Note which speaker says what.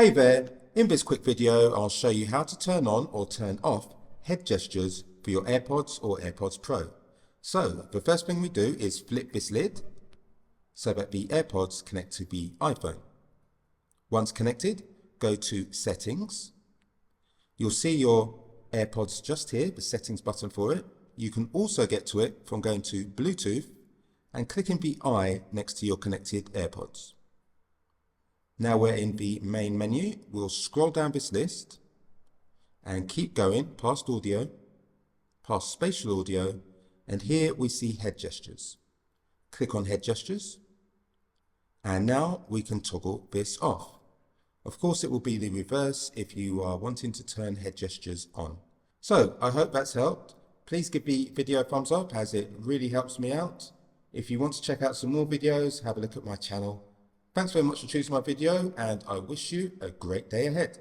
Speaker 1: Hey there, in this quick video I'll show you how to turn on or turn off head gestures for your AirPods or AirPods Pro. So the first thing we do is flip this lid so that the AirPods connect to the iPhone. Once connected, go to Settings. You'll see your AirPods just here, the settings button for it. You can also get to it from going to Bluetooth and clicking the eye next to your connected AirPods. Now we're in the main menu. We'll scroll down this list and keep going past audio, past spatial audio, and here we see head gestures. Click on head gestures, and now we can toggle this off. Of course, it will be the reverse if you are wanting to turn head gestures on. So I hope that's helped. Please give the video a thumbs up as it really helps me out. If you want to check out some more videos, have a look at my channel. Thanks very much for choosing my video, and I wish you a great day ahead.